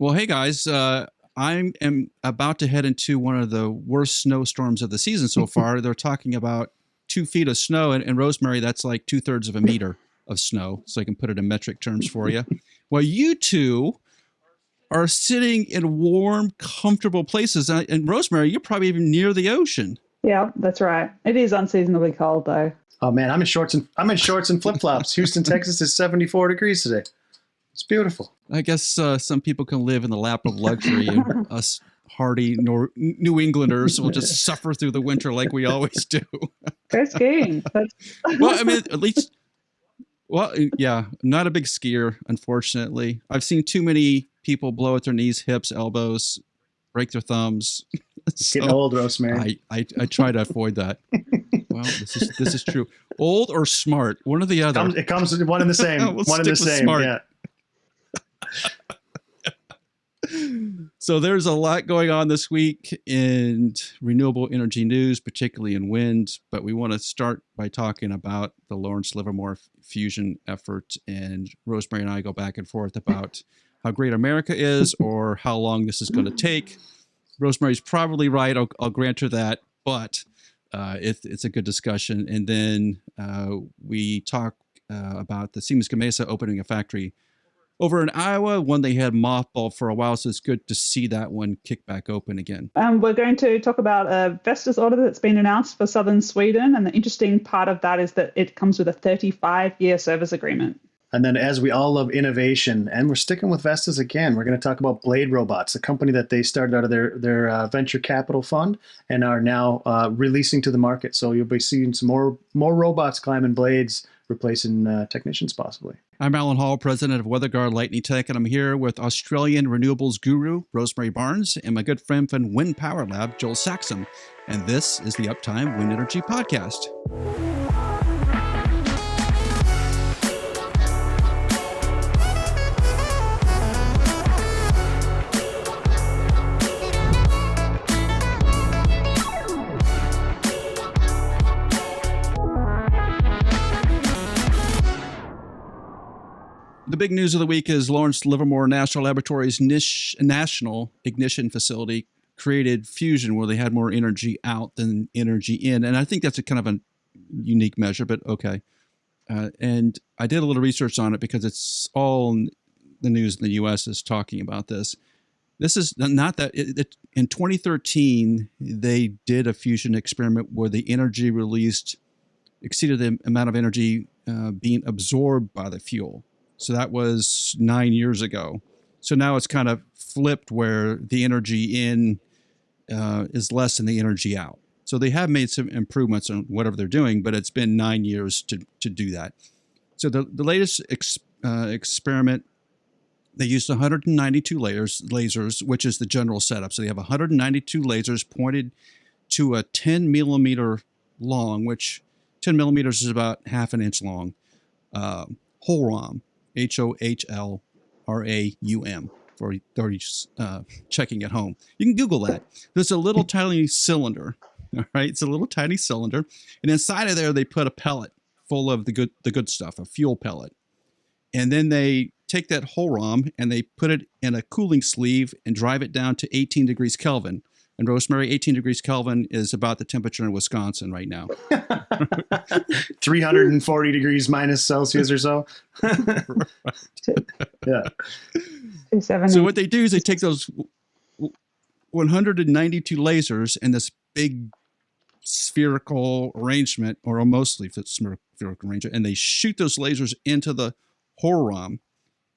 Well, hey guys, I am about to head into one of the worst snowstorms of the season so far. They're talking about 2 feet of snow, and Rosemary, that's like 2/3 of a meter of snow. So I can put it in metric terms for you. Well, you two are sitting in warm, comfortable places. And Rosemary, you're probably even near the ocean. Yeah, that's right. It is unseasonably cold though. Oh man, I'm in shorts and flip-flops. Houston, Texas is 74 degrees today. It's beautiful. I guess some people can live in the lap of luxury, and us hardy New Englanders will just suffer through the winter like we always do. Go skiing. Well, I mean, at least, well, yeah, I'm not a big skier, unfortunately. I've seen too many people blow at their knees, hips, elbows, break their thumbs. So getting old, Rosemary. I try to avoid that. Well, this is true. Old or smart, one or the other. It comes with one and the same. One and the same. Smart. Yeah. So there's a lot going on this week in renewable energy news, particularly in wind. But we want to start by talking about the Lawrence Livermore fusion effort. And Rosemary and I go back and forth about how great America is or how long this is going to take. Rosemary's probably right. I'll grant her that. But it's a good discussion. And then we talk about the Siemens Gamesa opening a factory over in Iowa, one they had mothballed for a while, so it's good to see that one kick back open again. We're going to talk about a Vestas order that's been announced for southern Sweden, and the interesting part of that is that it comes with a 35-year service agreement. And then, as we all love innovation, and we're sticking with Vestas again, we're going to talk about BladeRobots, a company that they started out of their venture capital fund and are now releasing to the market. So you'll be seeing some more robots climbing blades, replacing technicians possibly. I'm Alan Hall, president of WeatherGuard Lightning Tech, and I'm here with Australian renewables guru Rosemary Barnes and my good friend from Wind Power Lab, Joel Saxon. And this is the Uptime Wind Energy Podcast. The big news of the week is Lawrence Livermore National Laboratory's National Ignition Facility created fusion where they had more energy out than energy in. And I think that's a kind of a unique measure, but okay. And I did a little research on it because it's all the news in the U.S. is talking about this. This is not that. In 2013, they did a fusion experiment where the energy released exceeded the amount of energy being absorbed by the fuel. So that was 9 years ago. So now it's kind of flipped where the energy in is less than the energy out. So they have made some improvements on whatever they're doing, but it's been 9 years to do that. So the latest experiment, they used 192 lasers, which is the general setup. So they have 192 lasers pointed to a 10 millimeter long, which 10 millimeters is about half an inch long, HOLRAM. HOLRAUM for those checking at home. You can Google that. There's a little tiny cylinder. All right, it's a little tiny cylinder, and inside of there they put a pellet full of the good stuff, a fuel pellet, and then they take that HOLRAM and they put it in a cooling sleeve and drive it down to 18 degrees Kelvin. And Rosemary, 18 degrees Kelvin is about the temperature in Wisconsin right now. 340 degrees minus Celsius or so. Yeah. 270. So what they do is they take those 192 lasers and this big spherical arrangement, or mostly spherical arrangement, and they shoot those lasers into the HOLRAM.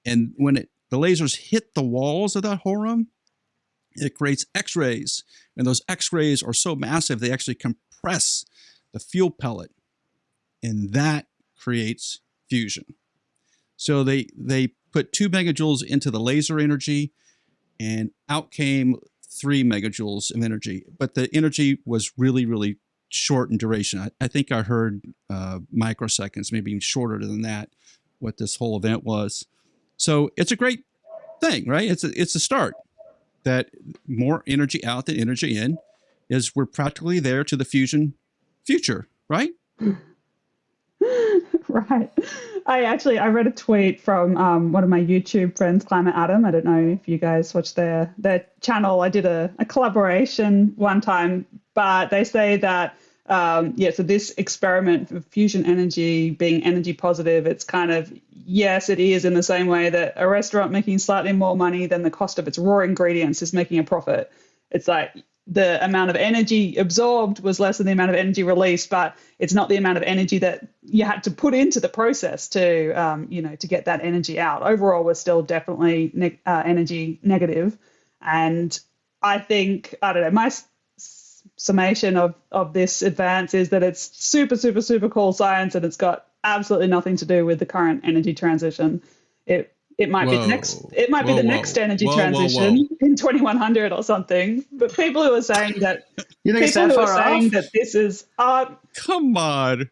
And when the lasers hit the walls of that HOLRAM, it creates X-rays, and those X-rays are so massive they actually compress the fuel pellet, and that creates fusion. So they put 2 megajoules into the laser energy, and out came 3 megajoules of energy. But the energy was really, really short in duration. I think I heard microseconds, maybe even shorter than that, what this whole event was. So it's a great thing, right? It's a start. That more energy out than energy in is we're practically there to the fusion future, right? Right. I read a tweet from one of my YouTube friends, Climate Adam. I don't know if you guys watch their channel. I did a collaboration one time, but they say that so this experiment for fusion energy being energy positive, it's kind of, yes, it is in the same way that a restaurant making slightly more money than the cost of its raw ingredients is making a profit. It's like the amount of energy absorbed was less than the amount of energy released, but it's not the amount of energy that you had to put into the process to, to get that energy out. Overall, we're still definitely energy negative. And I think, I don't know, my summation of this advance is that it's super, super, super cool science, and it's got absolutely nothing to do with the current energy transition. It might be the next energy transition in 2100 or something. But people who are saying that, that this is, come on,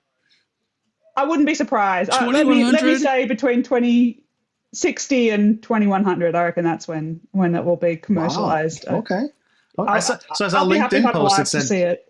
I wouldn't be surprised. Let me say between 2060 and 2100. I reckon that's when it will be commercialized. Wow. Okay. I saw a LinkedIn post that said.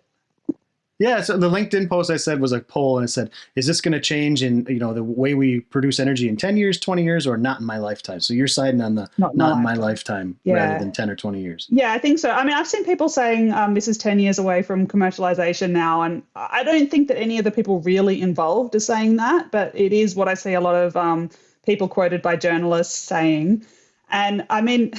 Yeah, so the LinkedIn post I said was a poll, and it said, "Is this going to change in the way we produce energy in 10 years, 20 years, or not in my lifetime?" So you're siding on the not in my lifetime rather than 10 or 20 years. Yeah, I think so. I mean, I've seen people saying this is 10 years away from commercialization now, and I don't think that any of the people really involved are saying that, but it is what I see a lot of people quoted by journalists saying. And I mean,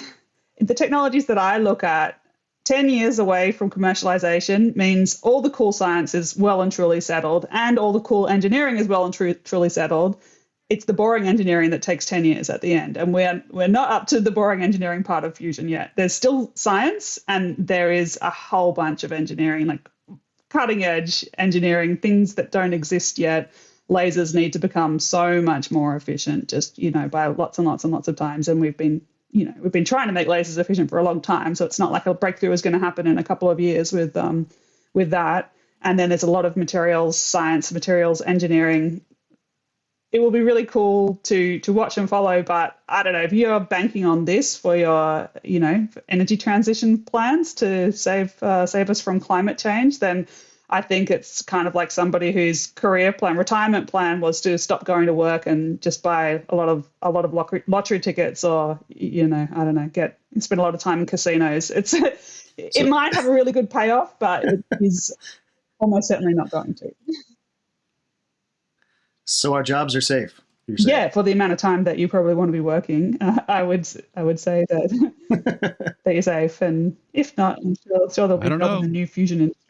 the technologies that I look at, 10 years away from commercialization means all the cool science is well and truly settled, and all the cool engineering is well and truly settled. It's the boring engineering that takes 10 years at the end. And we're not up to the boring engineering part of fusion yet. There's still science, and there is a whole bunch of engineering, like cutting edge engineering, things that don't exist yet. Lasers need to become so much more efficient, just, by lots and lots and lots of times. And we've been trying to make lasers efficient for a long time, so it's not like a breakthrough is going to happen in a couple of years with that. And then there's a lot of materials science, materials engineering. It will be really cool to watch and follow, but I don't know, if you're banking on this for your energy transition plans to save us from climate change, then I think it's kind of like somebody whose retirement plan was to stop going to work and just buy a lot of lottery tickets, or I don't know, spend a lot of time in casinos. It might have a really good payoff, but it is almost certainly not going to. So our jobs are safe. Yeah, for the amount of time that you probably want to be working, I would say that that you're safe, and if not, I'm sure there'll be a new fusion industry.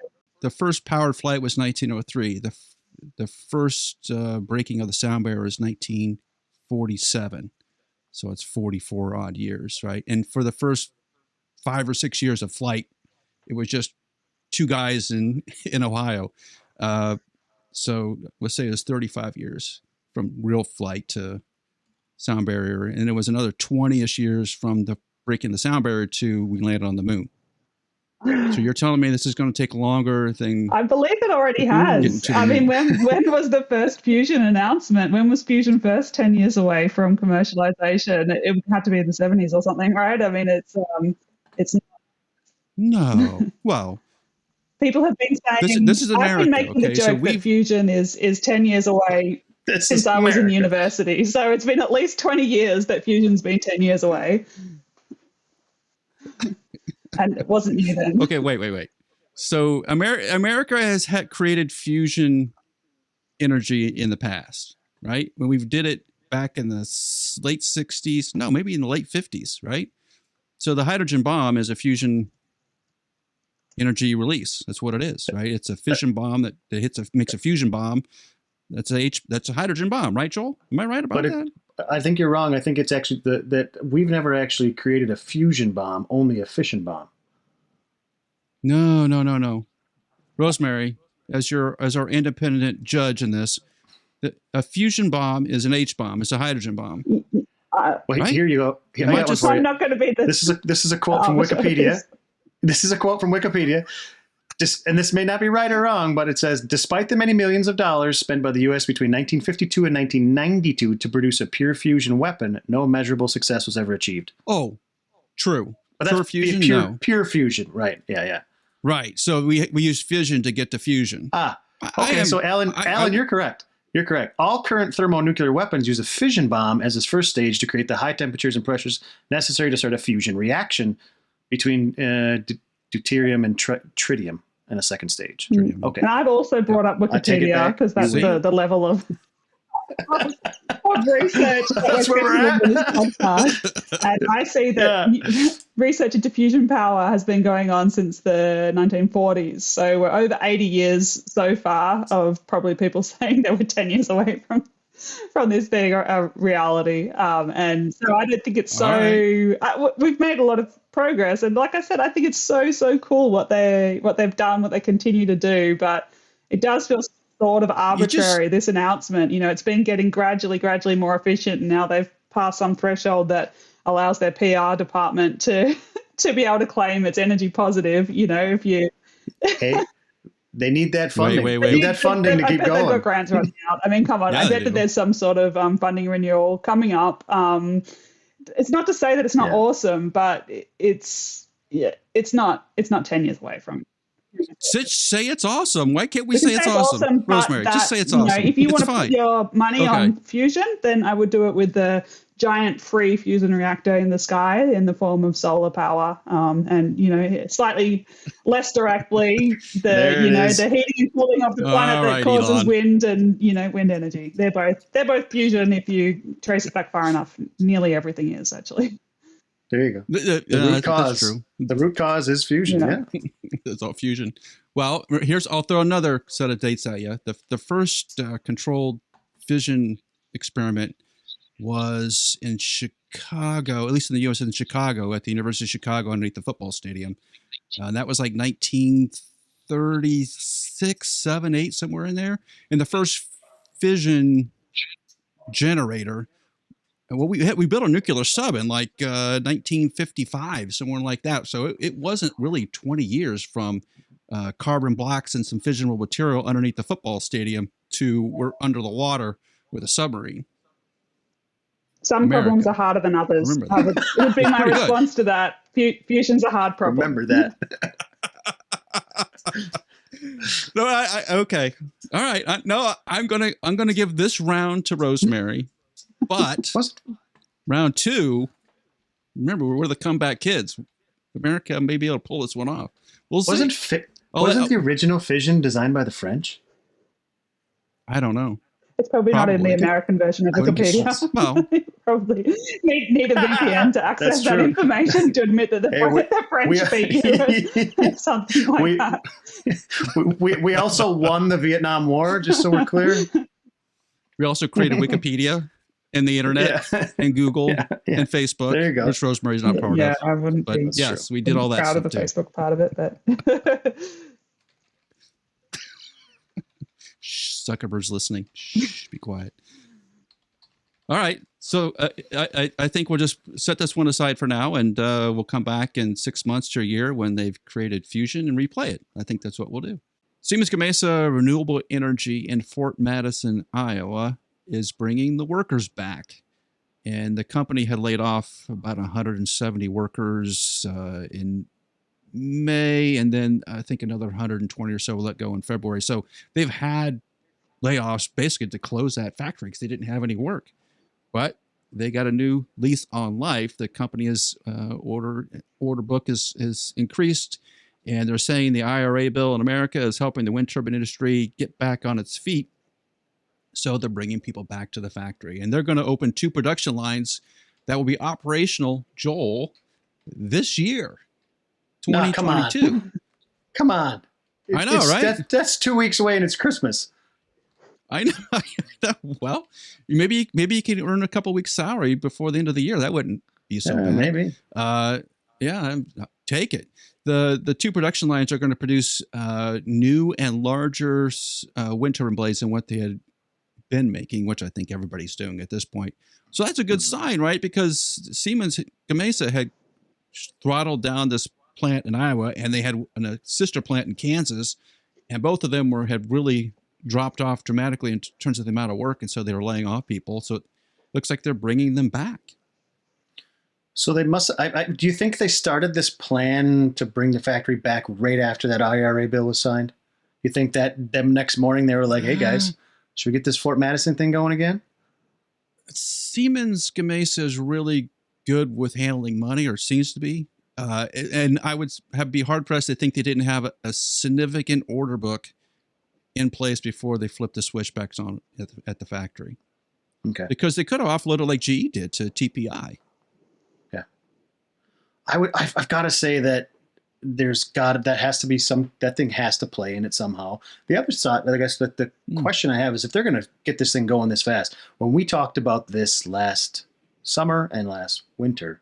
The first powered flight was 1903. The first breaking of the sound barrier is 1947. So it's 44 odd years, right? And for the first 5 or 6 years of flight, it was just two guys in Ohio. So let's say it was 35 years from real flight to sound barrier. And it was another 20-ish years from the breaking the sound barrier to we landed on the moon. So you're telling me this is going to take longer than... I believe it already has. I mean, when was the first fusion announcement? When was fusion first 10 years away from commercialization? It had to be in the 70s or something, right? I mean, it's no. Well, people have been saying... This is America. I've been making the joke that fusion is 10 years away since I was in university. So it's been at least 20 years that fusion's been 10 years away. And it wasn't you then. Okay, wait. So America has created fusion energy in the past, right? When we did it back in the late 60s, no, maybe in the late 50s, right? So the hydrogen bomb is a fusion energy release. That's what it is, right? It's a fission bomb that makes a fusion bomb. That's a hydrogen bomb, right, Joel? Am I right about that? I think you're wrong. I think it's actually that we've never actually created a fusion bomb, only a fission bomb. No. Rosemary, as our independent judge in this, a fusion bomb is an H bomb. It's a hydrogen bomb. Right? Here you go. I'm not going to be this is a quote from Wikipedia. This is a quote from Wikipedia. And this may not be right or wrong, but it says, despite the many millions of dollars spent by the U.S. between 1952 and 1992 to produce a pure fusion weapon, no measurable success was ever achieved. Oh, true. But pure that's fusion? Pure fusion, right. Yeah. Right. So we use fission to get to fusion. Okay, so Alan, you're correct. You're correct. All current thermonuclear weapons use a fission bomb as its first stage to create the high temperatures and pressures necessary to start a fusion reaction between deuterium and tritium in a second stage. Okay. And I've also brought up Wikipedia because that's the level of research that's where we're at. In this podcast. And I see that research into fusion power has been going on since the 1940s. So we're over 80 years so far of probably people saying that we're 10 years away from this being a reality. And so I don't think it's so we've made a lot of progress. And like I said, I think it's so cool what they've done, what they continue to do. But it does feel sort of arbitrary, this announcement. It's been getting gradually more efficient, and now they've passed some threshold that allows their PR department to be able to claim it's energy positive. If you they need that funding. Wait. They need that funding to keep going. They've got grants running out. I mean, come on. I bet that there's some sort of funding renewal coming up. It's not to say that it's not awesome, but it's not 10 years away from. Say it's awesome. Why can't we say it's awesome? Rosemary, just say it's awesome. If you want to put your money on fusion, then I would do it with the giant free fusion reactor in the sky in the form of solar power, and slightly less directly the heating and cooling of the planet that causes wind and wind energy. They're both fusion. If you trace it back far enough, nearly everything is actually. There you go. The root cause. True. The root cause is fusion. Yeah. It's all fusion. Well, I'll throw another set of dates at you. The first controlled fission experiment was in Chicago, at least in the U.S. in Chicago, at the University of Chicago underneath the football stadium. And that was like 1936, 7, 8, somewhere in there. And the first fission generator. Well, we built a nuclear sub in like 1955, somewhere like that. So it wasn't really 20 years from carbon blacks and some fissionable material underneath the football stadium to we're under the water with a submarine. Some problems are harder than others. It would be my response to that. Fusion's a hard problem. Remember that. No, okay. All right. I'm gonna give this round to Rosemary. But round 2, remember, we're the comeback kids. America may be able to pull this one off. We'll see. Wasn't the original fission designed by the French? I don't know. It's probably not in the American version of Wikipedia. Well, probably need a VPN to access that information to admit that the French beat you, something like that. We also won the Vietnam War, just so we're clear. We also created Wikipedia. And the internet and Google and Facebook. There you go. Which Rosemary's not part of. Yeah, I wouldn't but be yes, we did all that proud stuff of the too. Facebook part of it, but Shh, Zuckerberg's listening. Shh, be quiet. All right. So I think we'll just set this one aside for now, and we'll come back in 6 months to a year when they've created fusion and replay it. I think that's what we'll do. Siemens Gamesa Renewable Energy in Fort Madison, Iowa, is bringing the workers back. And the company had laid off about 170 workers in May, and then I think another 120 or so were let go in February. So they've had layoffs basically to close that factory because they didn't have any work. But they got a new lease on life. The company's order book is increased, and they're saying the IRA bill in America is helping the wind turbine industry get back on its feet. So they're bringing people back to the factory, and they're going to open 2 production lines that will be operational, Joel, this year, 2022. No, come on. I know, right? That's 2 weeks away, and it's Christmas. I know. Well, maybe you can earn a couple weeks' salary before the end of the year. That wouldn't be so bad. Maybe. Take it. The 2 production lines are going to produce new and larger wind turbine blades than what they had been making, which I think everybody's doing at this point. So that's a good sign, right? Because Siemens Gamesa had throttled down this plant in Iowa, and they had a sister plant in Kansas, and both of them had really dropped off dramatically in terms of the amount of work, and so they were laying off people. So it looks like they're bringing them back. So they must. Do you think they started this plan to bring the factory back right after that IRA bill was signed? You think that them next morning they were like, "Hey guys, Should we get this Fort Madison thing going again? Siemens Gamesa is really good with handling money, or seems to be. And I would be hard pressed to think they didn't have a significant order book in place before they flipped the switch back on at the factory. Okay. Because they could have offloaded like GE did to TPI. Yeah. I've got to say that that thing has to play in it somehow. The other side, I guess, the question I have is if they're going to get this thing going this fast. When we talked about this last summer and last winter,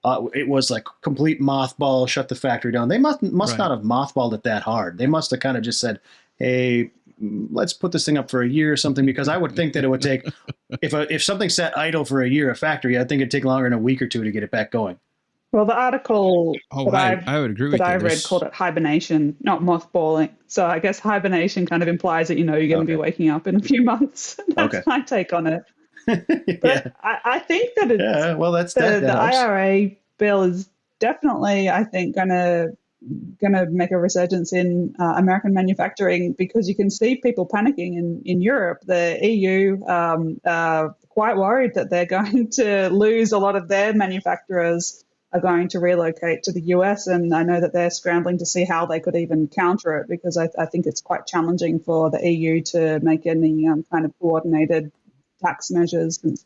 it was like complete mothball, shut the factory down. They must not have mothballed it that hard. They must have kind of just said, hey, let's put this thing up for a year or something, because I would think that it would take, if something sat idle for a year, a factory, I think it'd take longer than a week or two to get it back going. Well, the article I would agree with that you. I read called it hibernation, not mothballing. So I guess hibernation kind of implies that, you're going to be waking up in a few months. That's my take on it. But I think that it's the IRA bill is definitely, I think, gonna make a resurgence in American manufacturing, because you can see people panicking in Europe. The EU quite worried that they're going to lose a lot of their manufacturers are going to relocate to the US, and I know that they're scrambling to see how they could even counter it, because I think it's quite challenging for the EU to make any kind of coordinated tax measures, since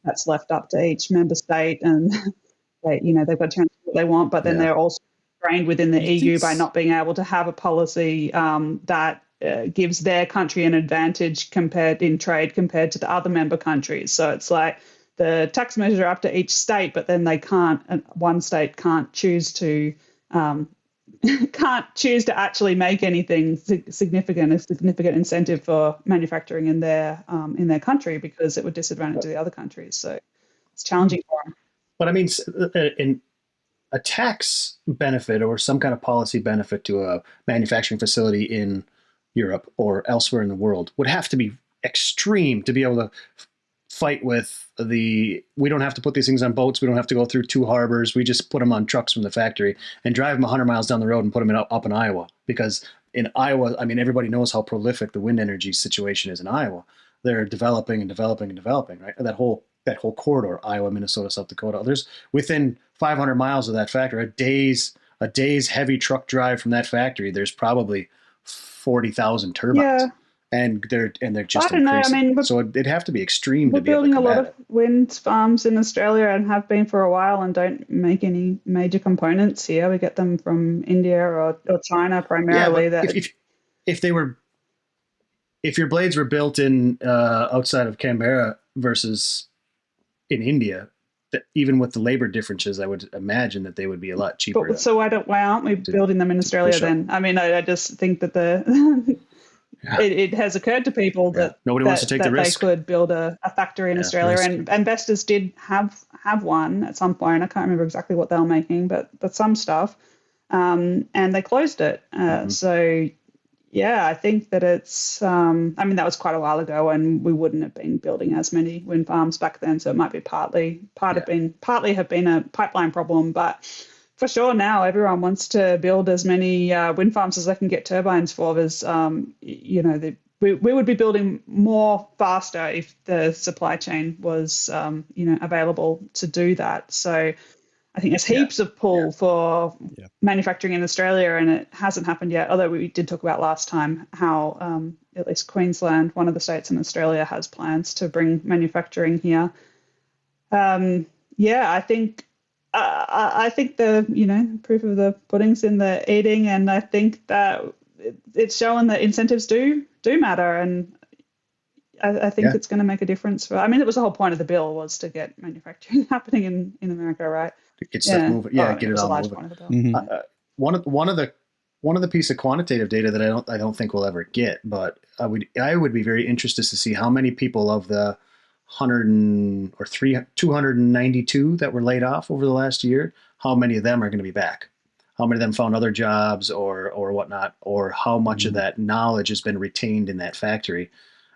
that's left up to each member state, and they've got to change what they want, but then they're also constrained within the EU by not being able to have a policy that gives their country an advantage in trade compared to the other member countries. So it's like the tax measures are up to each state, but then one state can't choose to actually make anything a significant incentive for manufacturing in their country, because it would disadvantage the other countries. So it's challenging for them. But I mean, in a tax benefit or some kind of policy benefit to a manufacturing facility in Europe or elsewhere in the world would have to be extreme to be able to fight with we don't have to put these things on boats. We don't have to go through 2 harbors. We just put them on trucks from the factory and drive them 100 miles down the road and put them up in Iowa. Because in Iowa, I mean, everybody knows how prolific the wind energy situation is in Iowa. They're developing and developing and developing, right? That whole corridor, Iowa, Minnesota, South Dakota. There's within 500 miles of that factory, a day's heavy truck drive from that factory, there's probably 40,000 turbines. Yeah. And they're just I don't know. I mean, so it'd have to be extreme to be building able to a lot of wind farms in Australia, and have been for a while, and don't make any major components here. We get them from India or China primarily. Yeah, but if your blades were built in outside of Canberra versus in India, even with the labor differences, I would imagine that they would be a lot cheaper. But, so why aren't we building them in Australia then? I mean, I just think that it has occurred to people that nobody wants to take the risk. They could build a factory in Australia, and Vestas did have one at some point. I can't remember exactly what they were making, but some stuff, and they closed it. So yeah, I think that it's. I mean, that was quite a while ago, and we wouldn't have been building as many wind farms back then. So it might be partly have been a pipeline problem, but for sure now everyone wants to build as many wind farms as they can get turbines for. There's, we would be building more faster if the supply chain was, available to do that. So I think there's heaps of pull for manufacturing in Australia, and it hasn't happened yet. Although we did talk about last time how at least Queensland, one of the states in Australia, has plans to bring manufacturing here. I think. I think the proof of the pudding's in the eating, and I think that it's showing that incentives do matter, and I think it's going to make a difference. It was the whole point of the bill, was to get manufacturing happening in America, right? To get stuff moving, get it all moving. Point of the bill. One of the piece of quantitative data that I don't think we'll ever get, but I would be very interested to see how many people of the 292 that were laid off over the last year, how many of them are going to be back? How many of them found other jobs or whatnot, or how much of that knowledge has been retained in that factory?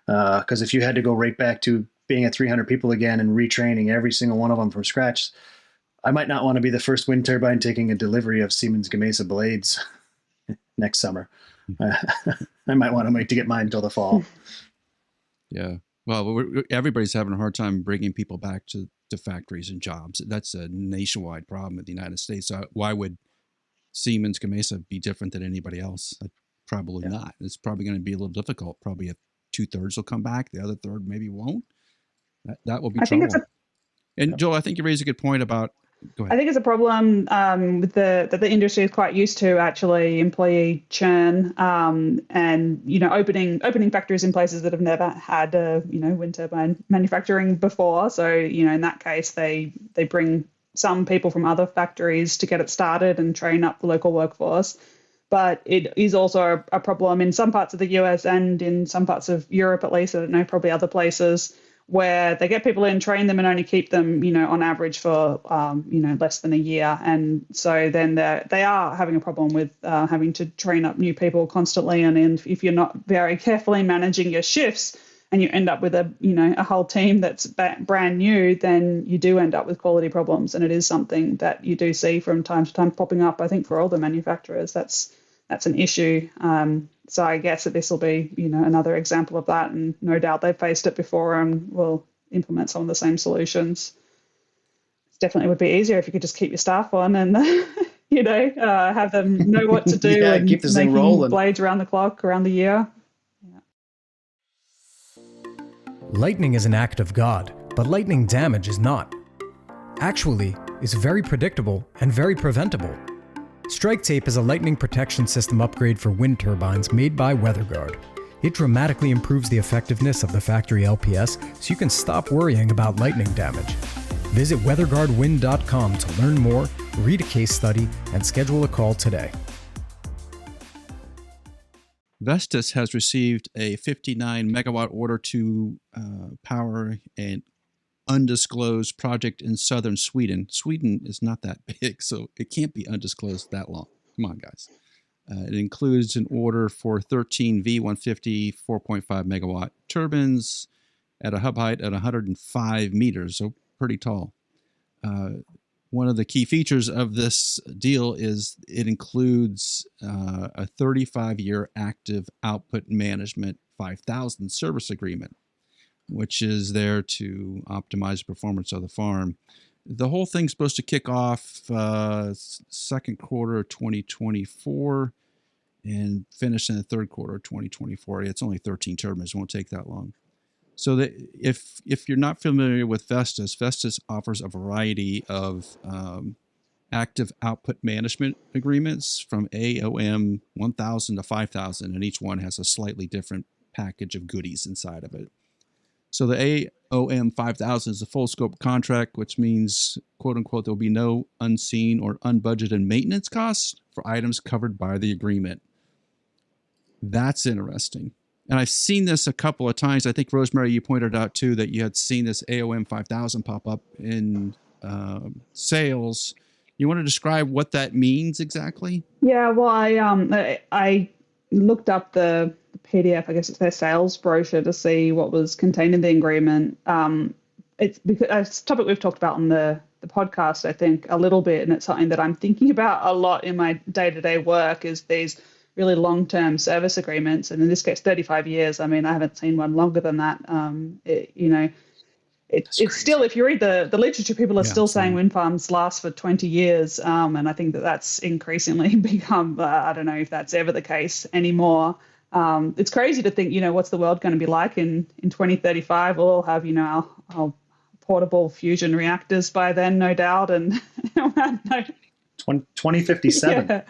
Because if you had to go right back to being at 300 people again and retraining every single one of them from scratch, I might not want to be the first wind turbine taking a delivery of Siemens Gamesa blades next summer. I might want to wait to get mine until the fall. Yeah. Well, everybody's having a hard time bringing people back to factories and jobs. That's a nationwide problem in the United States. So why would Siemens Gamesa be different than anybody else? Probably not. It's probably going to be a little difficult. Probably 2/3 will come back. The other third maybe won't. That will be trouble. And Joel, I think you raised a good point about. Go ahead. I think it's a problem with that the industry is quite used to actually employee churn, and opening factories in places that have never had wind turbine manufacturing before. So in that case, they bring some people from other factories to get it started and train up the local workforce. But it is also a problem in some parts of the US and in some parts of Europe, at least. I don't know, probably other places, where they get people in, train them, and only keep them, on average for, less than a year. And so then they are having a problem with having to train up new people constantly. And if you're not very carefully managing your shifts and you end up with a whole team that's brand new, then you do end up with quality problems. And it is something that you do see from time to time popping up. I think for all the manufacturers, that's an issue. So I guess that this will be, another example of that. And no doubt they've faced it before and will implement some of the same solutions. It definitely would be easier if you could just keep your staff on and, have them know what to do and keep this thing rolling. Blades around the clock, around the year. Yeah. Lightning is an act of God, but lightning damage is not. Actually, it's very predictable and very preventable. Strike Tape is a lightning protection system upgrade for wind turbines made by WeatherGuard. It dramatically improves the effectiveness of the factory LPS so you can stop worrying about lightning damage. Visit weatherguardwind.com to learn more, read a case study, and schedule a call today. Vestas has received a 59 megawatt order to power an undisclosed project in southern Sweden. Sweden is not that big, so it can't be undisclosed that long. Come on, guys. It includes an order for 13 V150 4.5 megawatt turbines at a hub height at 105 meters, so pretty tall. One of the key features of this deal is it includes a 35-year active output management 5,000 service agreement, which is there to optimize the performance of the farm. The whole thing's supposed to kick off second quarter of 2024 and finish in the third quarter of 2024. It's only 13 turbines. It won't take that long. So that if you're not familiar with Vestas, Vestas offers a variety of active output management agreements from AOM 1,000 to 5,000, and each one has a slightly different package of goodies inside of it. So the AOM 5000 is a full scope contract, which means, quote unquote, there'll be no unseen or unbudgeted maintenance costs for items covered by the agreement. That's interesting. And I've seen this a couple of times. I think, Rosemary, you pointed out, too, that you had seen this AOM 5000 pop up in sales. You want to describe what that means exactly? Yeah, well, I looked up the PDF, I guess it's their sales brochure, to see what was contained in the agreement. It's because it's a topic we've talked about on the podcast, I think, a little bit, and it's something that I'm thinking about a lot in my day-to-day work, is these really long-term service agreements, and in this case, 35 years. I mean, I haven't seen one longer than that. It's still, if you read the literature, people are still saying wind farms last for 20 years, and I think that's increasingly become, I don't know if that's ever the case anymore. It's crazy to think, what's the world going to be like in 2035? We'll all have, our portable fusion reactors by then, no doubt. And 2057. Yeah,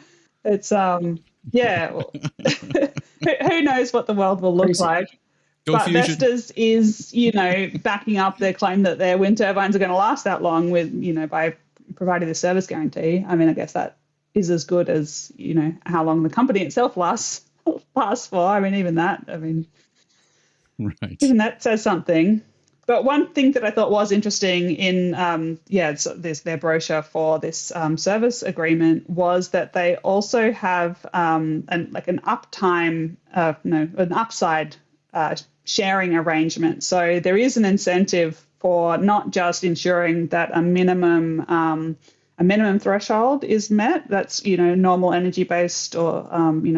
it's, who knows what the world will look like. But Vestas is, backing up their claim that their wind turbines are going to last that long with, by providing the service guarantee. I mean, I guess that is as good as, how long the company itself lasts for. I mean, even that, right. Even that says something. But one thing that I thought was interesting in, their brochure for this service agreement was that they also have an upside sharing arrangement. So there is an incentive for not just ensuring that a minimum a minimum threshold is met. That's, normal energy based or,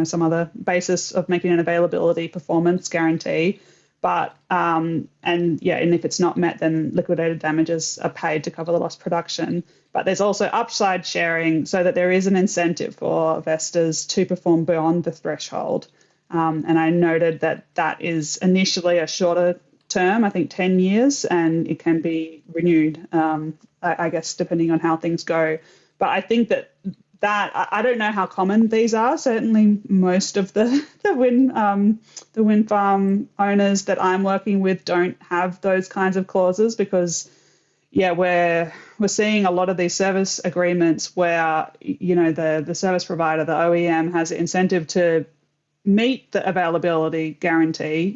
some other basis of making an availability performance guarantee. But, and if it's not met, then liquidated damages are paid to cover the lost production. But there's also upside sharing so that there is an incentive for Vestas to perform beyond the threshold. And I noted that is initially a shorter term, I think 10 years, and it can be renewed, I guess, depending on how things go. But I think that I don't know how common these are. Certainly most of the wind farm owners that I'm working with don't have those kinds of clauses because, we're seeing a lot of these service agreements where, the service provider, the OEM, has an incentive to meet the availability guarantee,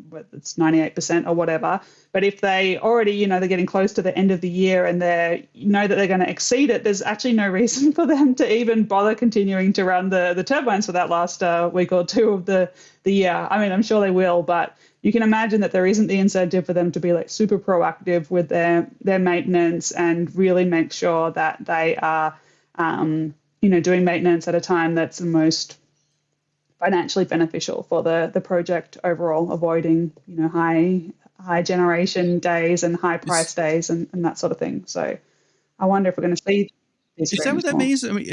whether it's 98% or whatever. But if they already, they're getting close to the end of the year and they know that they're going to exceed it, there's actually no reason for them to even bother continuing to run the turbines for that last week or two of the year. I mean, I'm sure they will, but you can imagine that there isn't the incentive for them to be like super proactive with their maintenance and really make sure that they are, doing maintenance at a time that's the most financially beneficial for the project overall, avoiding high generation days and high price days and that sort of thing. So I wonder if we're going to see these. Is that what that means? I mean,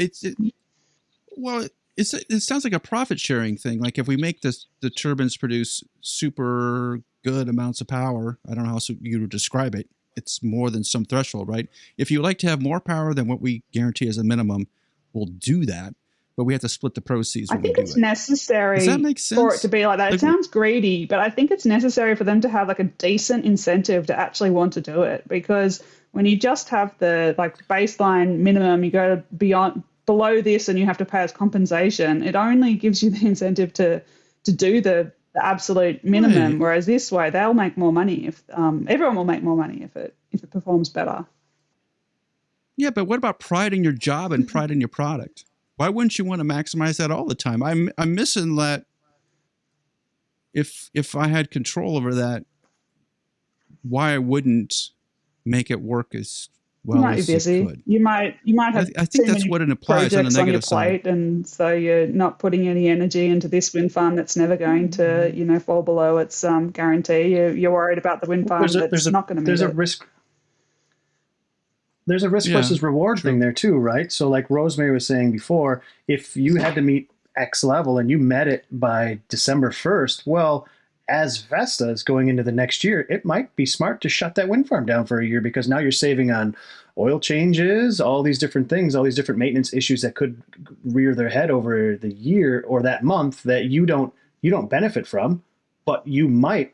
it sounds like a profit sharing thing. Like if we make the turbines produce super good amounts of power, I don't know how you would describe it. It's more than some threshold, right? If you like to have more power than what we guarantee as a minimum, we'll do that. But we have to split the proceeds. I think it's necessary Does that make sense? For it to be like that. It sounds greedy, but I think it's necessary for them to have like a decent incentive to actually want to do it. Because when you just have the baseline minimum, you go below this and you have to pay as compensation. It only gives you the incentive to do the absolute minimum. Right. Whereas this way, they'll make more money if everyone will make more money if it performs better. Yeah, but what about pride in your job and pride in your product? Why wouldn't you want to maximize that all the time? I'm missing that. If I had control over that, why I wouldn't make it work as well as it could. You might have. I think that's what it implies on the negative side. And so you're not putting any energy into this wind farm that's never going to fall below its guarantee. You're worried about the wind farm that's not going to meet it. There's a risk versus reward thing there too, right? So like Rosemary was saying before, if you had to meet X level and you met it by December 1st, well, as Vestas going into the next year, it might be smart to shut that wind farm down for a year because now you're saving on oil changes, all these different things, all these different maintenance issues that could rear their head over the year or that month that you don't benefit from, but you might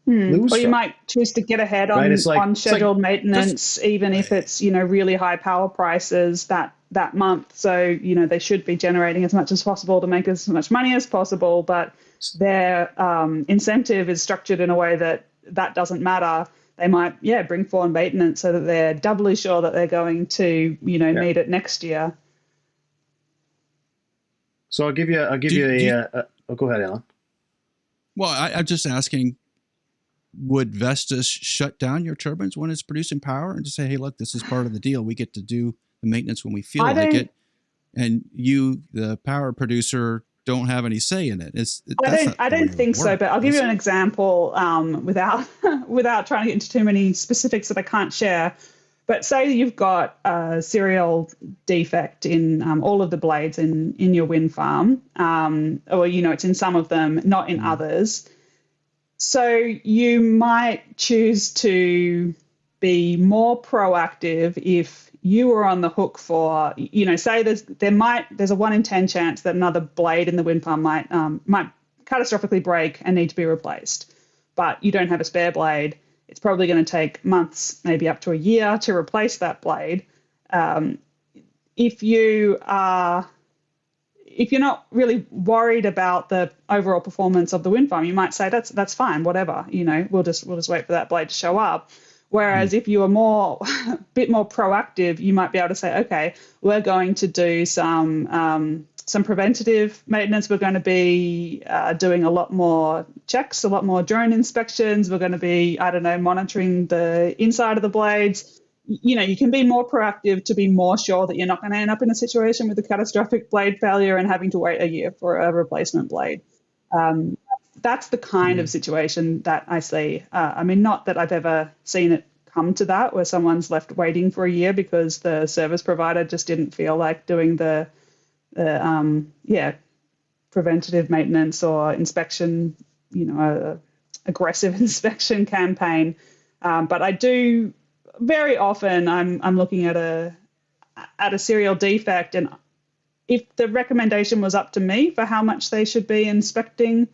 lose. Or you might choose to get ahead on scheduled maintenance, even if it's really high power prices that month. So they should be generating as much as possible to make as much money as possible, but their incentive is structured in a way that doesn't matter. They might bring forward maintenance so that they're doubly sure that they're going to meet it next year. So I'll give you go ahead, Alan. Well, I'm just asking, would Vestas shut down your turbines when it's producing power and just say, hey, look, this is part of the deal. We get to do the maintenance when we feel like it. And you, the power producer, don't have any say in it. I don't think so, but I'll give you an example without trying to get into too many specifics that I can't share. But say you've got a serial defect in all of the blades in your wind farm, or, it's in some of them, not in others. So you might choose to be more proactive if you were on the hook for, say there's a 1 in 10 chance that another blade in the wind farm might catastrophically break and need to be replaced, but you don't have a spare blade. It's probably going to take months, maybe up to a year, to replace that blade. If you're not really worried about the overall performance of the wind farm, you might say that's fine, whatever. We'll just wait for that blade to show up. Whereas if you are a bit more proactive, you might be able to say, okay, we're going to do some preventative maintenance. We're going to be doing a lot more checks, a lot more drone inspections. We're going to be, monitoring the inside of the blades. you can be more proactive to be more sure that you're not going to end up in a situation with a catastrophic blade failure and having to wait a year for a replacement blade. That's the kind of situation that I see. I mean, not that I've ever seen it come to that where someone's left waiting for a year because the service provider just didn't feel like doing the preventative maintenance or inspection, aggressive inspection campaign. But I do very often I'm looking at a serial defect, and if the recommendation was up to me for how much they should be inspecting,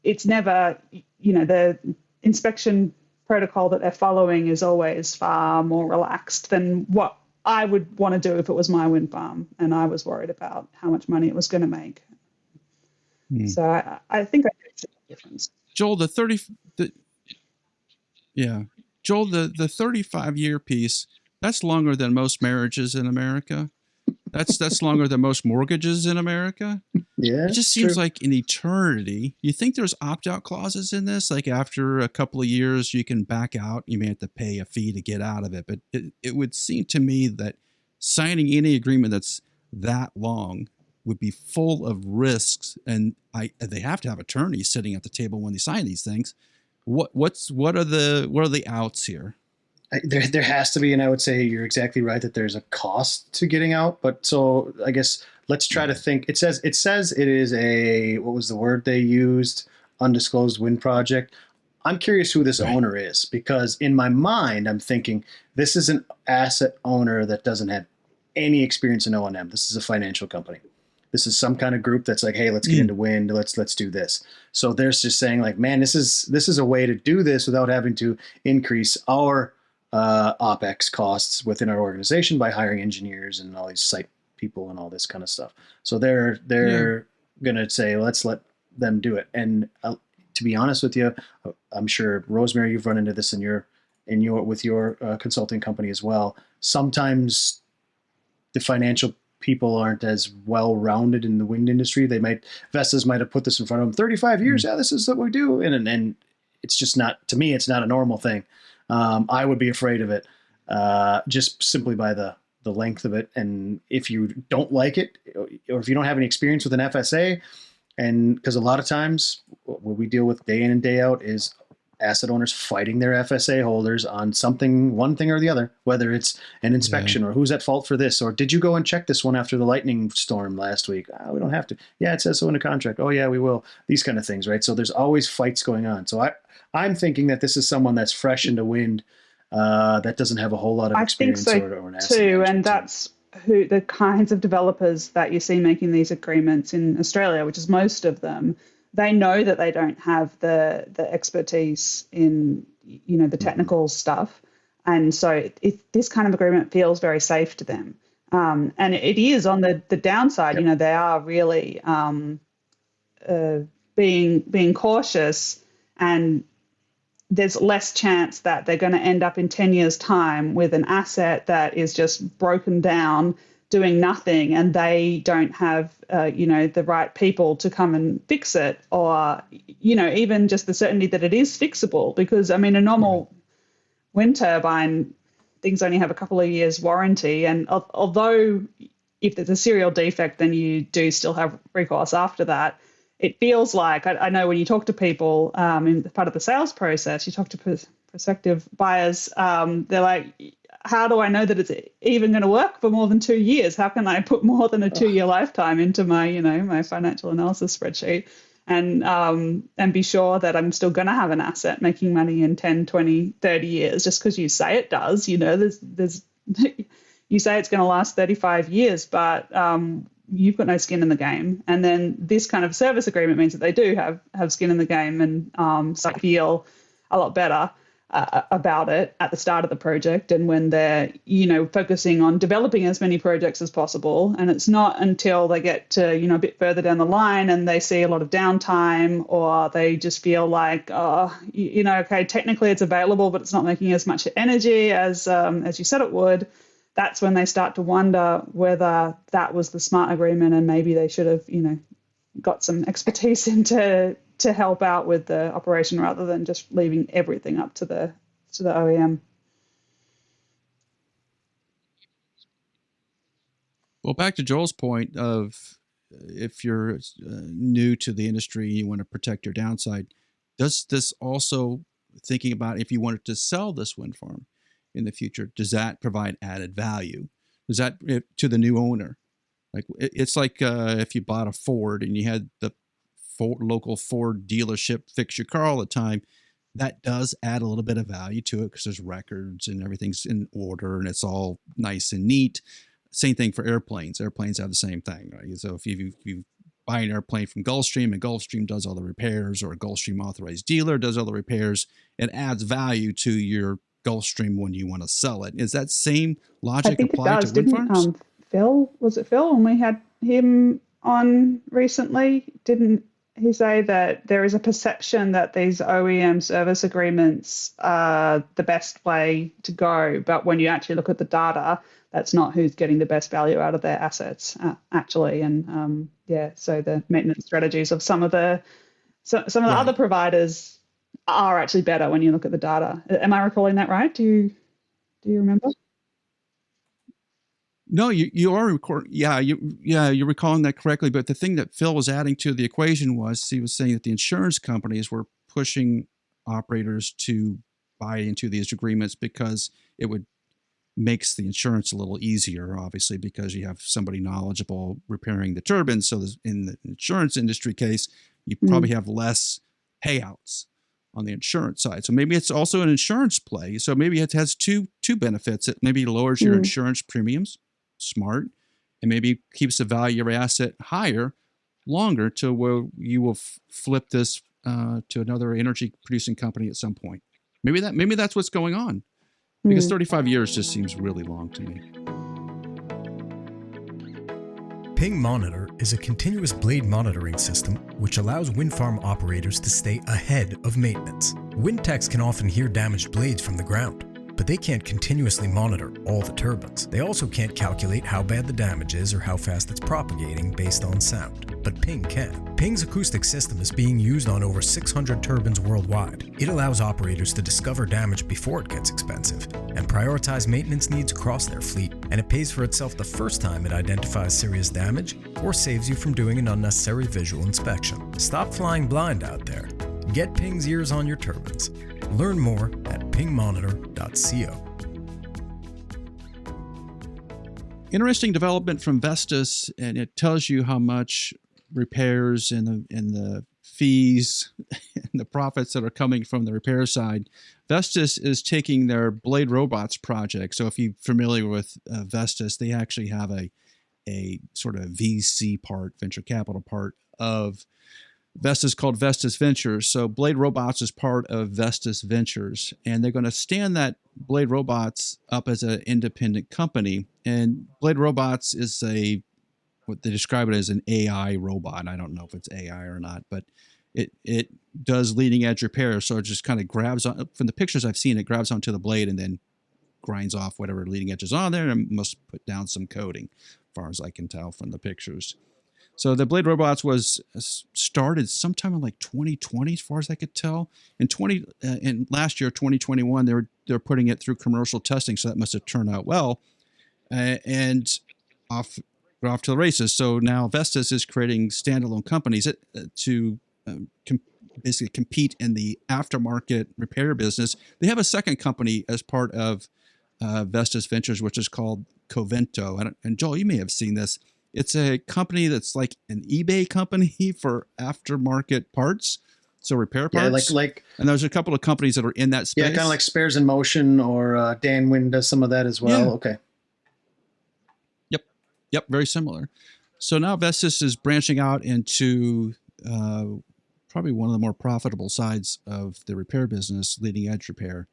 it's never, the inspection protocol that they're following is always far more relaxed than what I would want to do if it was my wind farm and I was worried about how much money it was going to make. So I think I see the difference. Joel, the 35-year piece, that's longer than most marriages in America. That's longer than most mortgages in America. Yeah, it just seems like an eternity. You think there's opt-out clauses in this? Like after a couple of years, you can back out. You may have to pay a fee to get out of it. But it would seem to me that signing any agreement that's that long would be full of risks. And they have to have attorneys sitting at the table when they sign these things. What are the outs here? There has to be, and I would say you're exactly right that there's a cost to getting out. But so I guess let's try to think. It says it is a, what was the word they used? Undisclosed wind project. I'm curious who this owner is, because in my mind I'm thinking this is an asset owner that doesn't have any experience in O&M. This is a financial company. This is some kind of group that's like, hey, let's get into wind. Let's do this. So they're just saying like, man, this is a way to do this without having to increase our OpEx costs within our organization by hiring engineers and all these site people and all this kind of stuff. So they're going to say, let's let them do it. And to be honest with you, I'm sure, Rosemary, you've run into this with your consulting company as well. Sometimes the financial people aren't as well-rounded in the wind industry. Vestas might have put this in front of them 35 years. Yeah, this is what we do. And it's just not, to me, it's not a normal thing. I would be afraid of it just simply by the length of it. And if you don't like it, or if you don't have any experience with an FSA, and because a lot of times what we deal with day in and day out is asset owners fighting their FSA holders on one thing or the other, whether it's an inspection or who's at fault for this, or did you go and check this one after the lightning storm last week? We don't have to. Yeah, it says so in the contract. Oh yeah, we will. These kind of things, right? So there's always fights going on. So I'm thinking that this is someone that's fresh into wind, that doesn't have a whole lot of experience. I think so or an asset too, and that's who the kinds of developers that you see making these agreements in Australia, which is most of them. They know that they don't have the expertise in the technical stuff, and so this kind of agreement feels very safe to them. And it is on the downside. Yep. They are really being cautious, and there's less chance that they're going to end up in 10 years' time with an asset that is just broken down, doing nothing, and they don't have, the right people to come and fix it, or, even just the certainty that it is fixable. Because, I mean, a normal wind turbine, things only have a couple of years warranty. And although if there's a serial defect, then you do still have recourse after that. It feels like, I know when you talk to people in part of the sales process, you talk to prospective buyers, they're like, how do I know that it's even going to work for more than 2 years? How can I put more than a 2-year lifetime into my, my financial analysis spreadsheet and be sure that I'm still going to have an asset making money in 10, 20, 30 years just because you say it does, there's you say it's going to last 35 years, but you've got no skin in the game. And then this kind of service agreement means that they do have skin in the game and feel a lot better about it at the start of the project and when they're, focusing on developing as many projects as possible. And it's not until they get to, a bit further down the line and they see a lot of downtime, or they just feel like, okay, technically it's available, but it's not making as much energy as you said it would. That's when they start to wonder whether that was the smart agreement and maybe they should have, got some expertise into to help out with the operation rather than just leaving everything up to the OEM. Well, back to Joel's point of if you're new to the industry, you want to protect your downside. Does this also, thinking about if you wanted to sell this wind farm in the future, does that provide added value? Does that to the new owner? Like it's like if you bought a Ford and you had the local Ford dealership fix your car all the time, that does add a little bit of value to it because there's records and everything's in order and it's all nice and neat. Same thing for airplanes. Airplanes have the same thing, right? So if you buy an airplane from Gulfstream and Gulfstream does all the repairs, or a Gulfstream authorized dealer does all the repairs, it adds value to your Gulfstream when you want to sell it. Is that same logic applied to wind farms? Phil, was it Phil when we had him on recently? Didn't he say that there is a perception that these OEM service agreements are the best way to go, but when you actually look at the data, that's not who's getting the best value out of their assets, actually. And so the maintenance strategies of some of the other providers are actually better when you look at the data. Am I recalling that right? Do you remember? No, you are recording. You're recalling that correctly. But the thing that Phil was adding to the equation was he was saying that the insurance companies were pushing operators to buy into these agreements because it would makes the insurance a little easier, obviously, because you have somebody knowledgeable repairing the turbines. So in the insurance industry case, you probably have less payouts on the insurance side. So maybe it's also an insurance play. So maybe it has two benefits. It maybe lowers your insurance premiums, smart, and maybe keeps the value of your asset higher longer to where you will flip this to another energy producing company at some point. Maybe that's what's going on. Because 35 years just seems really long to me. Ping Monitor is a continuous blade monitoring system which allows wind farm operators to stay ahead of maintenance. Wind techs can often hear damaged blades from the ground, but they can't continuously monitor all the turbines. They also can't calculate how bad the damage is or how fast it's propagating based on sound, but Ping can. Ping's acoustic system is being used on over 600 turbines worldwide. It allows operators to discover damage before it gets expensive and prioritize maintenance needs across their fleet, and it pays for itself the first time it identifies serious damage or saves you from doing an unnecessary visual inspection. Stop flying blind out there. Get Ping's ears on your turbines. Learn more at pingmonitor.co. Interesting development from Vestas, and it tells you how much repairs and the fees and the profits that are coming from the repair side. Vestas is taking their BladeRobots project. So if you're familiar with Vestas, they actually have a sort of VC part, venture capital part of Vestas called Vestas Ventures. So BladeRobots is part of Vestas Ventures, and they're going to stand that BladeRobots up as an independent company. And BladeRobots is what they describe it as an AI robot. I don't know if it's AI or not, but it does leading edge repair. So it just kind of grabs on, from the pictures I've seen, it grabs onto the blade and then grinds off whatever leading edge is on there and must put down some coating, as far as I can tell from the pictures. So the BladeRobots was started sometime in like 2020, as far as I could tell. In last year, 2021, they're putting it through commercial testing, so that must have turned out well. And off to the races. So now Vestas is creating standalone companies to basically compete in the aftermarket repair business. They have a second company as part of Vestas Ventures, which is called Covento. And Joel, you may have seen this. It's a company that's like an eBay company for aftermarket parts, so repair parts. Yeah, and there's a couple of companies that are in that space. Yeah, kind of like Spares in Motion, or Dan Wynn does some of that as well. Yeah. Okay. Yep, very similar. So now Vestas is branching out into probably one of the more profitable sides of the repair business, leading edge repair.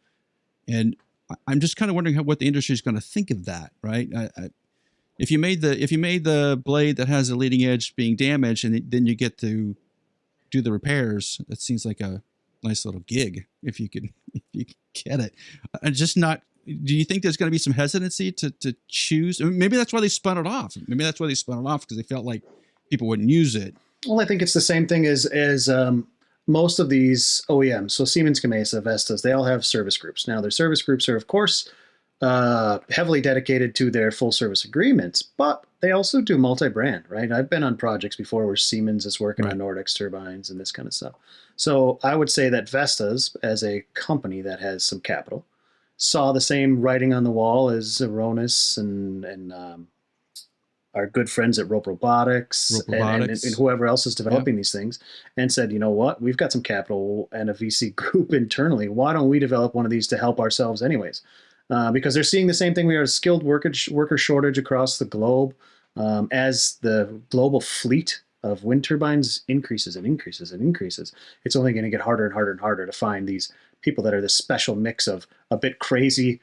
And I'm just kind of wondering what the industry is going to think of that, right? If you made the blade that has a leading edge being damaged, and then you get to do the repairs, that seems like a nice little gig if you could get it. Just not. Do you think there's going to be some hesitancy to choose? Maybe that's why they spun it off. Maybe that's why they spun it off, because they felt like people wouldn't use it. Well, I think it's the same thing as most of these OEMs. So Siemens Gamesa, Vestas, they all have service groups. Now, their service groups are, of course, heavily dedicated to their full service agreements, but they also do multi-brand, right? I've been on projects before where Siemens is working Right. on Nordics turbines and this kind of stuff. So I would say that Vestas, as a company that has some capital, saw the same writing on the wall as Aronis and our good friends at Robotics and whoever else is developing these things, and said, you know what, we've got some capital and a VC group internally. Why don't we develop one of these to help ourselves anyways? Because they're seeing the same thing. We are a skilled worker shortage across the globe. As the global fleet of wind turbines increases and increases and increases, it's only going to get harder and harder and harder to find these people that are this special mix of a bit crazy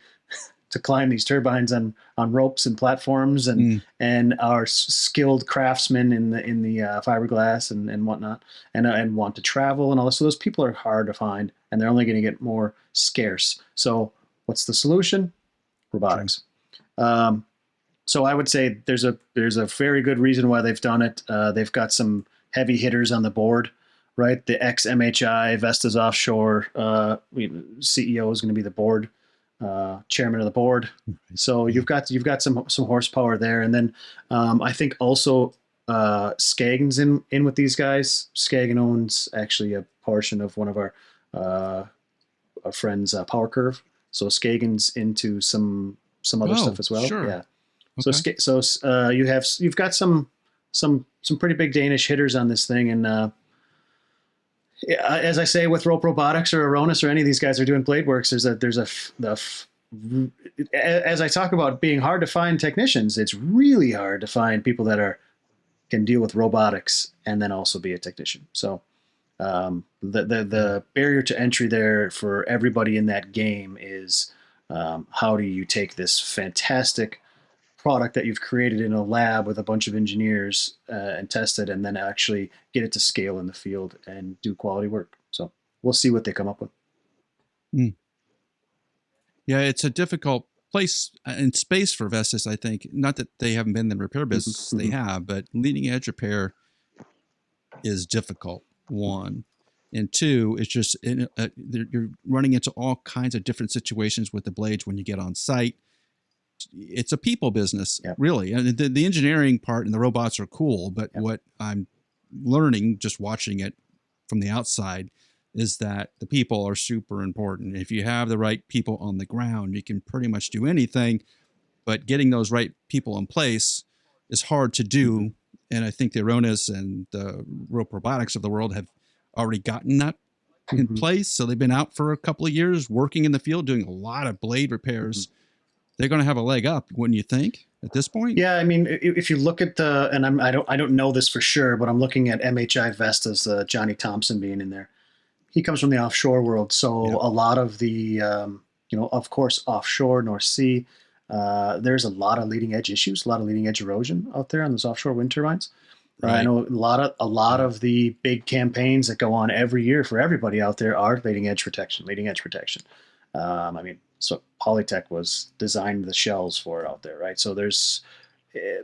to climb these turbines on ropes and platforms, and our skilled craftsmen in the fiberglass and whatnot, and want to travel and all this. So those people are hard to find, and they're only going to get more scarce. So what's the solution? Robotics. So I would say there's a very good reason why they've done it. They've got some heavy hitters on the board, right? The ex-MHI Vestas offshore CEO is going to be the board. Chairman of the board. So you've got some horsepower there. And then I think also Skagen's in with these guys. Skagen owns actually a portion of one of our friends' Power Curve. So Skagen's into some other stuff as well. Sure. Yeah. Okay. So you've got some pretty big Danish hitters on this thing. And as I say, with Rope Robotics or Aronis or any of these guys are doing BladeWorks, as I talk about being hard to find technicians, it's really hard to find people that can deal with robotics and then also be a technician. So the barrier to entry there for everybody in that game is how do you take this fantastic product that you've created in a lab with a bunch of engineers and test it, and then actually get it to scale in the field and do quality work. So we'll see what they come up with. Yeah, it's a difficult place and space for Vestas, I think. Not that they haven't been in the repair business, they have, but leading edge repair is difficult, one. And two, it's just you're running into all kinds of different situations with the blades when you get on site. It's a people business, really. And the engineering part and the robots are cool, but what I'm learning just watching it from the outside is that the people are super important. If you have the right people on the ground, you can pretty much do anything, but getting those right people in place is hard to do. And I think the Aronis and the Rope Robotics of the world have already gotten that in place. So they've been out for a couple of years working in the field, doing a lot of blade repairs. They're going to have a leg up, wouldn't you think, at this point? Yeah, I mean, if you look at I don't know this for sure, but I'm looking at MHI Vestas, Johnny Thompson being in there. He comes from the offshore world, so a lot of the, of course, offshore North Sea. There's a lot of leading edge issues, a lot of leading edge erosion out there on those offshore wind turbines. Right. I know a lot of the big campaigns that go on every year for everybody out there are leading edge protection. So Polytech was designed the shells for out there, right? So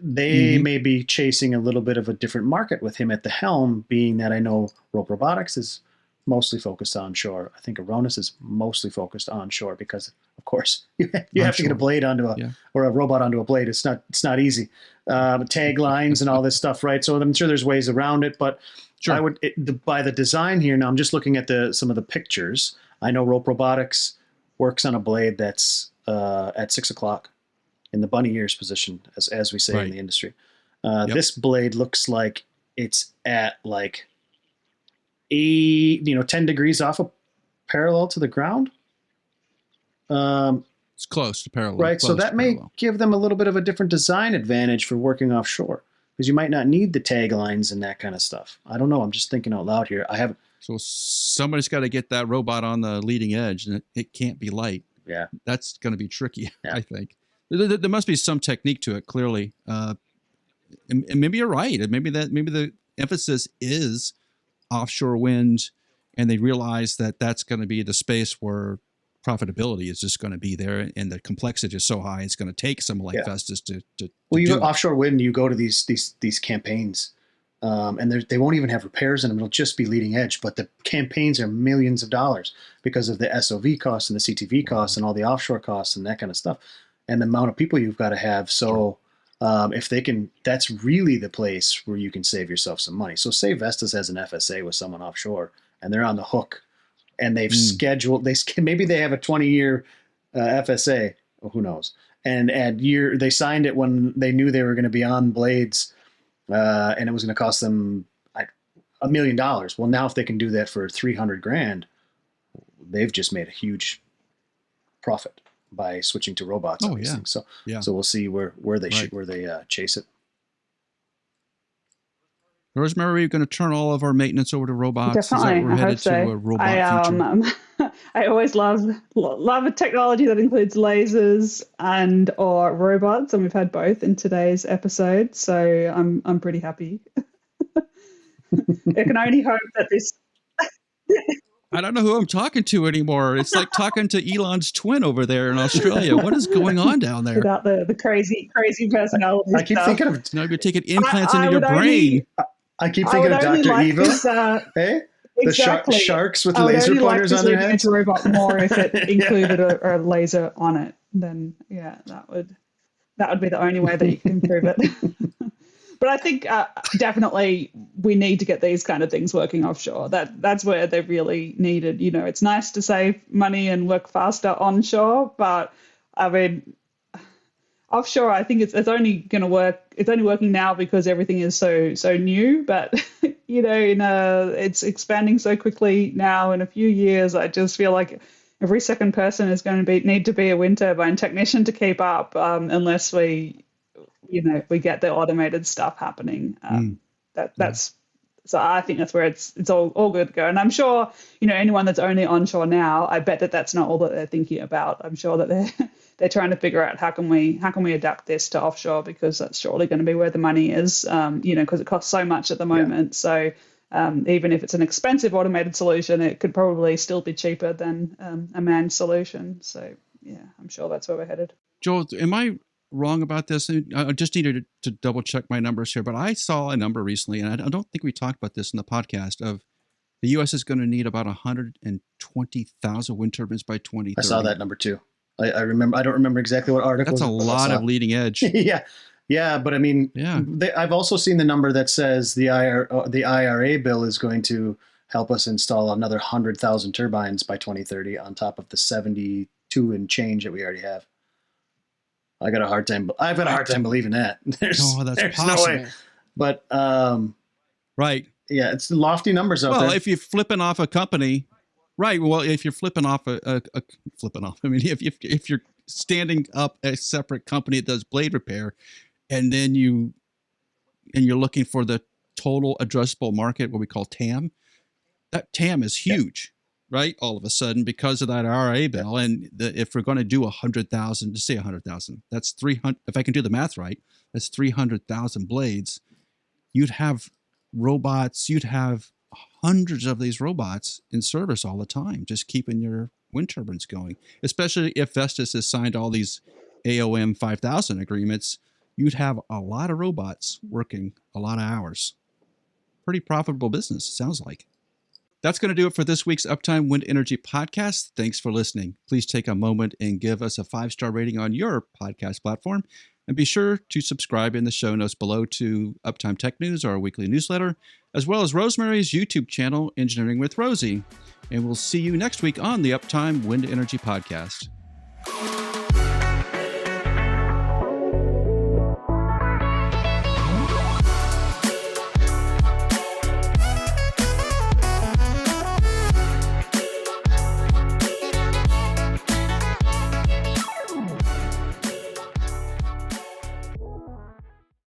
they may be chasing a little bit of a different market with him at the helm, being that I know Rope Robotics is mostly focused onshore. I think Aronis is mostly focused onshore because, of course, you have to get a blade or a robot onto a blade. It's not easy. Tag lines and all this stuff, right? So I'm sure there's ways around it, but by the design here. Now I'm just looking at some of the pictures. I know Rope Robotics works on a blade that's at 6 o'clock in the bunny ears position, as we say in the industry. This blade looks like it's at like 10 degrees off of parallel to the ground. It's close to parallel. Right. So that may give them a little bit of a different design advantage for working offshore, because you might not need the tag lines and that kind of stuff. I don't know. I'm just thinking out loud here. So somebody's got to get that robot on the leading edge, and it can't be light. Yeah. That's going to be tricky, I think. There must be some technique to it, clearly. And maybe you're right. Maybe the emphasis is offshore wind, and they realize that that's going to be the space where profitability is just going to be there, and the complexity is so high, it's going to take someone like Vestas to you go offshore wind, you go to these campaigns, and they won't even have repairs in them. It'll just be leading edge, but the campaigns are millions of dollars because of the SOV costs and the CTV costs and all the offshore costs and that kind of stuff, and the amount of people you've got to have. So if they can, that's really the place where you can save yourself some money. So say Vestas has an FSA with someone offshore and they're on the hook and they've scheduled, maybe they have a 20-year FSA, who knows? And they signed it when they knew they were going to be on blades and it was going to cost them $1 million. Well, now if they can do that for $300,000, they've just made a huge profit by switching to robots on these things. So we'll see where they chase it. Rosemary, are you going to turn all of our maintenance over to robots? Definitely. We're headed to a robot future? I always love a technology that includes lasers and or robots, and we've had both in today's episode. So I'm pretty happy. I can only hope that this. I don't know who I'm talking to anymore. It's like talking to Elon's twin over there in Australia. What is going on down there? Without the crazy personality. I keep thinking of now you're taking implants into your brain. I keep thinking of Dr. Evil. Hey, exactly. The sharks with laser pointers on their heads. I would robot more if it included a laser on it. Then that would be the only way that you can improve it. But I think definitely we need to get these kind of things working offshore. That's where they're really needed. You know, it's nice to save money and work faster onshore, but I mean, offshore, I think it's only going to work. It's only working now because everything is so new. But you know, it's expanding so quickly now. In a few years, I just feel like every second person is going to need to be a wind turbine technician to keep up, unless we get the automated stuff happening. So I think that's where it's all good to go. And I'm sure, anyone that's only onshore now, I bet that's not all that they're thinking about. I'm sure that they're trying to figure out how can we adapt this to offshore, because that's surely going to be where the money is, because it costs so much at the moment. So even if it's an expensive automated solution, it could probably still be cheaper than a manned solution. So I'm sure that's where we're headed. Joel, am I wrong about this? I just needed to double check my numbers here, but I saw a number recently, and I don't think we talked about this in the podcast, of the U.S. is going to need about 120,000 wind turbines by 2030. I saw that number too. I remember. I don't remember exactly what article. That's a lot of leading edge. Yeah, but I mean, I've also seen the number that says the IRA bill is going to help us install another 100,000 turbines by 2030 on top of the 72 and change that we already have. I've got a hard time believing that. There's possible. No way. But right. Yeah, it's lofty numbers out there. Well, if you're flipping off a company, right. Well, if you're flipping off I mean, if you're standing up a separate company that does blade repair, and then you're looking for the total addressable market, what we call TAM, that TAM is huge. Right, all of a sudden, because of that IRA bill, and if we're going to do 100,000, just say 100,000, that's 300. If I can do the math right, that's 300,000 blades. You'd have robots. You'd have hundreds of these robots in service all the time, just keeping your wind turbines going. Especially if Vestas has signed all these AOM 5000 agreements, you'd have a lot of robots working a lot of hours. Pretty profitable business, it sounds like. That's going to do it for this week's Uptime Wind Energy podcast. Thanks for listening. Please take a moment and give us a 5-star rating on your podcast platform. And be sure to subscribe in the show notes below to Uptime Tech News, our weekly newsletter, as well as Rosemary's YouTube channel, Engineering with Rosie. And we'll see you next week on the Uptime Wind Energy podcast.